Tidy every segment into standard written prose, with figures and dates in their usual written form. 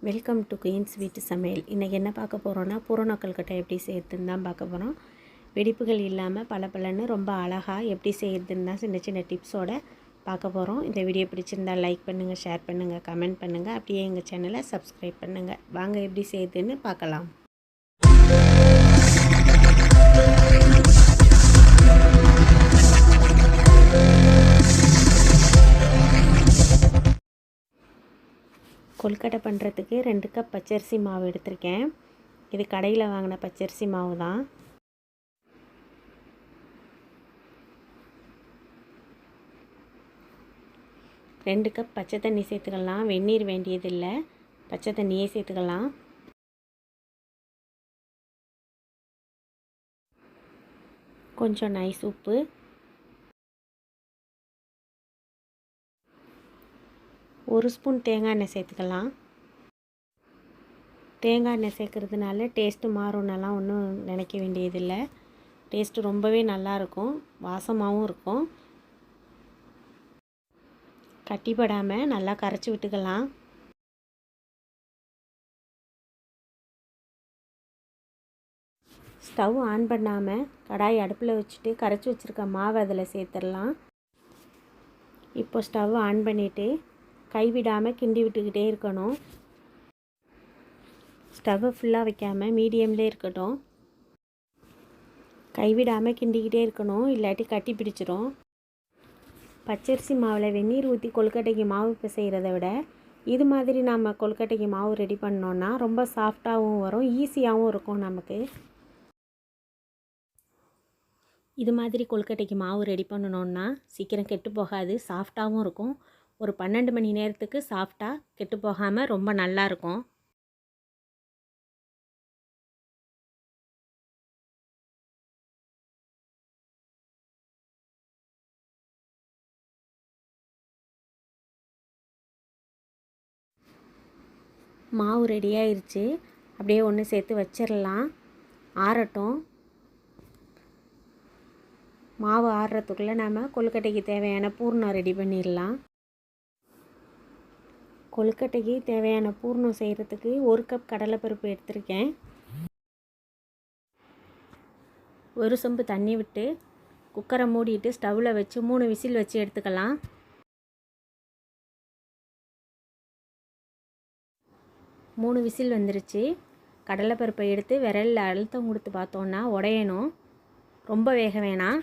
Welcome to queens வீட்டு சமையல். இன்றைக்கி என்ன பார்க்க போகிறோன்னா, பூரண கொழுக்கட்டை எப்படி செய்யறதுன்னு தான் பார்க்க போகிறோம். வெடிப்புகள் இல்லாமல் பளபளன்னு ரொம்ப அழகாக எப்படி செய்யறதுன்னு தான் சின்ன சின்ன டிப்ஸோடு பார்க்க போகிறோம். இந்த வீடியோ பிடிச்சிருந்தால் லைக் பண்ணுங்கள், ஷேர் பண்ணுங்கள், கமெண்ட் பண்ணுங்கள். அப்படியே எங்கள் சேனலை சப்ஸ்கிரைப் பண்ணுங்கள். வாங்க எப்படி செய்யுதுன்னு பார்க்கலாம். கொழுக்கட்டை பண்ணுறதுக்கு 2 கப் பச்சரிசி மாவு எடுத்திருக்கேன். இது கடையில் வாங்கின பச்சரிசி மாவு தான். ரெண்டு கப் பச்சை தண்ணி சேர்த்துக்கலாம். வெந்நீர் வேண்டியதில்லை, பச்சை தண்ணியே சேர்த்துக்கலாம். கொஞ்சம் நைஸ் உப்பு, ஒரு ஸ்பூன் தேங்காய் எண்ணெய் சேர்த்துக்கலாம். தேங்காய் எண்ணெய் சேர்க்குறதுனால டேஸ்ட்டு மாறும்னெல்லாம் ஒன்றும் நினைக்க வேண்டியதில்லை. டேஸ்ட்டு ரொம்பவே நல்லாயிருக்கும், வாசமாகவும் இருக்கும். கட்டிப்படாமல் நல்லா கரைச்சி விட்டுக்கலாம். ஸ்டவ் ஆன் பண்ணாமல் கடாய் அடுப்பில் வச்சுட்டு கரைச்சி வச்சுருக்க மாவை அதில் சேர்த்துடலாம். இப்போ ஸ்டவ் ஆன் பண்ணிவிட்டு கைவிடாமல் கிண்டி விட்டுக்கிட்டே இருக்கணும். ஸ்டவ்வை ஃபுல்லாக வைக்காமல் மீடியம்லேயே இருக்கட்டும். கைவிடாமல் கிண்டிக்கிட்டே இருக்கணும், இல்லாட்டி கட்டி பிடிச்சிரும். பச்சரிசி மாவில் வெந்நீர் ஊற்றி கொழுக்கட்டைக்கு மாவு பிசைகிறத விட இது மாதிரி நம்ம கொழுக்கட்டைக்கு மாவு ரெடி பண்ணோன்னா ரொம்ப சாஃப்டாகவும் வரும், ஈஸியாகவும் இருக்கும். நமக்கு இது மாதிரி கொழுக்கட்டைக்கு மாவு ரெடி பண்ணணுன்னா சீக்கிரம் கெட்டு போகாது, சாஃப்டாகவும் இருக்கும். ஒரு 12 மணி நேரத்துக்கு சாஃப்டாக கெட்டு போகாமல் ரொம்ப நல்லாயிருக்கும். மாவு ரெடியாகிருச்சு. அப்படியே ஒன்று சேர்த்து வச்சிடலாம், ஆறட்டும். மாவு ஆறுறதுக்குள்ளே நம்ம கொழுக்கட்டைக்கு தேவையான பூர்ணம் ரெடி பண்ணிடலாம். கொழுக்கட்டைக்கு தேவையான பூர்ணம் செய்கிறதுக்கு 1 கப் கடலைப்பருப்பு எடுத்திருக்கேன். ஒரு சொம்பு தண்ணி விட்டு குக்கரை மூடிட்டு ஸ்டவ்வில் வச்சு 3 விசில் வச்சு எடுத்துக்கலாம். மூணு விசில் வந்துருச்சு. கடலைப்பருப்பை எடுத்து விரலில் அழுத்தம் கொடுத்து பார்த்தோன்னா உடையணும், ரொம்ப வேக வேணாம்.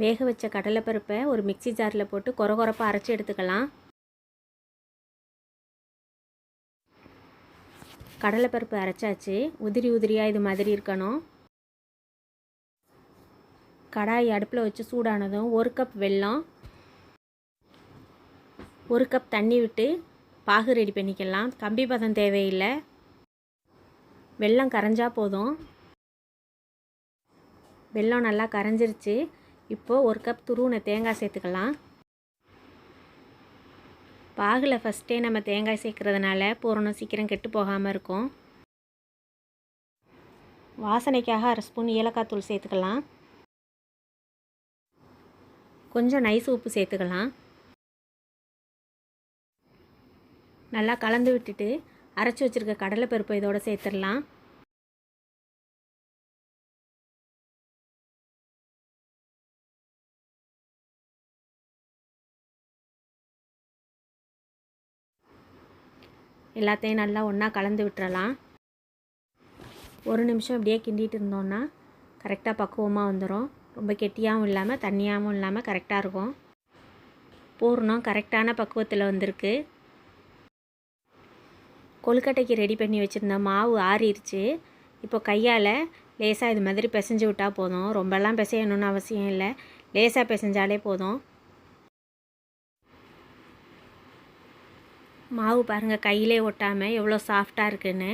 வேக வச்ச கடலைப்பருப்பை ஒரு மிக்சி ஜாரில் போட்டு கொரகொரப்பாக அரைச்சி எடுத்துக்கலாம். கடலைப்பருப்பு அரைச்சாச்சு, உதிரி உதிரியாக இது மாதிரி இருக்கணும். கடாய் அடுப்பில் வச்சு சூடானதும் 1 கப் வெல்லம், 1 கப் தண்ணி விட்டு பாகு ரெடி பண்ணிக்கலாம். கம்பி பதம் தேவையில்லை, வெல்லம் கரைஞ்சா போதும். வெல்லம் நல்லா கரைஞ்சிருச்சு. இப்போது 1 கப் துருவின தேங்காய் சேர்த்துக்கலாம். பாகில் ஃபஸ்ட்டே நம்ம தேங்காய் சேர்க்குறதுனால பூரணம் சீக்கிரம் கெட்டு போகாமல் இருக்கும். வாசனைக்காக 1/2 ஸ்பூன் ஏலக்காய் தூள் சேர்த்துக்கலாம். கொஞ்சம் நைஸ் உப்பு சேர்த்துக்கலாம். நல்லா கலந்து விட்டுட்டு அரைச்சி வச்சுருக்க கடலைப்பருப்பு இதோடு சேர்த்துடலாம். எல்லாத்தையும் நல்லா ஒன்றா கலந்து விட்டுறலாம். 1 நிமிஷம் அப்படியே கிண்டிகிட்டு இருந்தோன்னா கரெக்டாக பக்குவமாக வந்துடும். ரொம்ப கெட்டியாகவும் இல்லாமல் தண்ணியாகவும் இல்லாமல் கரெக்டாக இருக்கும். பூரணம் கரெக்டான பக்குவத்தில் வந்திருக்கு. கொழுக்கட்டைக்கு ரெடி பண்ணி வச்சுருந்த மாவு ஆறிடுச்சு. இப்போ கையால் லேசாக இது மாதிரி பிசைஞ்சு விட்டால் போதும். ரொம்பலாம் பிசையணுன்னு அவசியம் இல்லை, லேசாக பிசைஞ்சாலே போதும். மாவு பாருங்கள், கையிலே ஒட்டாமல் எவ்வளோ சாஃப்டாக இருக்குன்னு.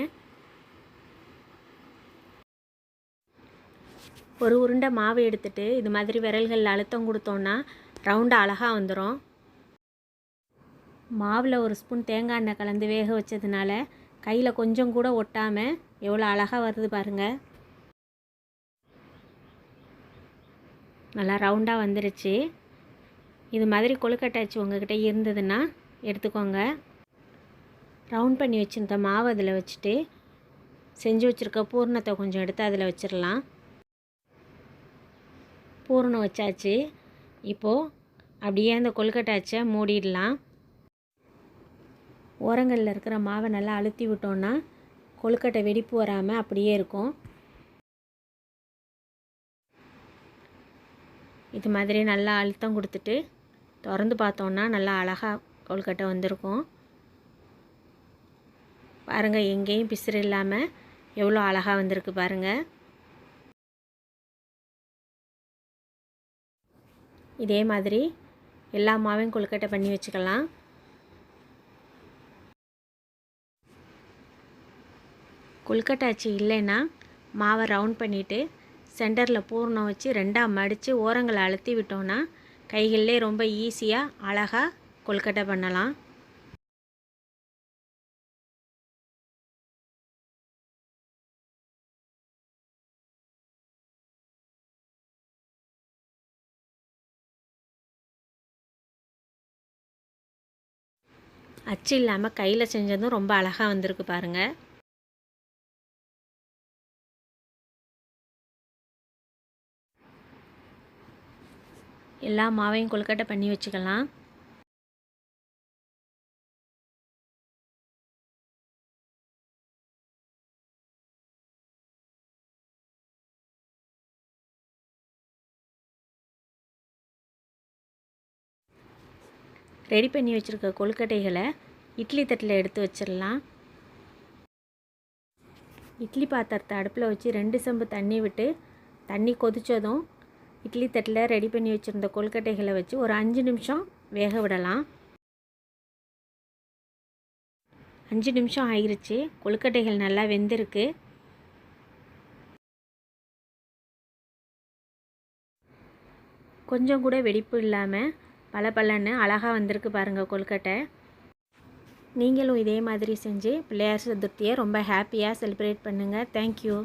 ஒரு உருண்டை மாவு எடுத்துகிட்டு இது மாதிரி விரல்களில் அழுத்தம் கொடுத்தோன்னா ரவுண்டாக அழகாக வந்துடும். மாவில் 1 ஸ்பூன் தேங்காய் எண்ணெய் கலந்து வேக வச்சதுனால கையில் கொஞ்சம் கூட ஒட்டாமல் எவ்வளோ அழகாக வருது பாருங்கள். நல்லா ரவுண்டாக வந்துருச்சு. இது மாதிரி கொழுக்கட்டை அச்சு உங்கள்கிட்ட இருந்ததுன்னா எடுத்துக்கோங்க. ரவுண்ட் பண்ணி வச்சுருந்த மாவு அதில் வச்சுட்டு செஞ்சு வச்சுருக்க பூரணத்தை கொஞ்சம் எடுத்து அதில் வச்சிடலாம். பூரணம் வச்சாச்சு. இப்போது அப்படியே அந்த கொழுக்கட்டை அச்சை மூடிடலாம். ஓரங்களில் இருக்கிற மாவை நல்லா அழுத்தி விட்டோன்னா கொழுக்கட்டை வெடிப்பு வராமல் அப்படியே இருக்கும். இது மாதிரி நல்லா அழுத்தம் கொடுத்துட்டு திறந்து பார்த்தோன்னா நல்லா அழகாக கொழுக்கட்டை வந்திருக்கும். பாருங்கள், எங்கேயும் பிசுறு இல்லாமல் எவ்வளோ அழகாக வந்திருக்கு பாருங்கள். இதே மாதிரி எல்லா மாவையும் கொழுக்கட்டை பண்ணி வச்சுக்கலாம். கொழுக்கட்டை அச்சு இல்லைன்னா மாவை ரவுண்ட் பண்ணிவிட்டு சென்டரில் பூரணம் வச்சு ரெண்டாக மடித்து ஓரங்களை அழுத்தி விட்டோன்னா கைகளிலே ரொம்ப ஈஸியாக அழகாக கொழுக்கட்டை பண்ணலாம். அச்சு இல்லாமல் கையில் செஞ்சதும் ரொம்ப அழகாக வந்திருக்கு பாருங்கள். எல்லா மாவையும் கொழுக்கட்டை பண்ணி வச்சுக்கலாம். ரெடி பண்ணி வச்சுருக்க கொழுக்கட்டைகளை இட்லி தட்டில் எடுத்து வச்சிடலாம். இட்லி பாத்திரத்தை அடுப்பில் வச்சு 2 செம்பு தண்ணி விட்டு தண்ணி கொதித்ததும் இட்லி தட்டில் ரெடி பண்ணி வச்சுருந்த கொழுக்கட்டைகளை வச்சு ஒரு 5 நிமிஷம் வேக விடலாம். 5 நிமிஷம் ஆகிருச்சு. கொழுக்கட்டைகள் நல்லா வெந்திருக்கு. கொஞ்சம் கூட வெடிப்பு இல்லாமல் பளபளன்னு அழகாக வந்திருக்கு பாருங்கள் கொழுக்கட்டை. நீங்களும் இதே மாதிரி செஞ்சு பிள்ளையார் சதுர்த்தியை ரொம்ப ஹாப்பியாக செலிப்ரேட் பண்ணுங்கள். தேங்க்யூ.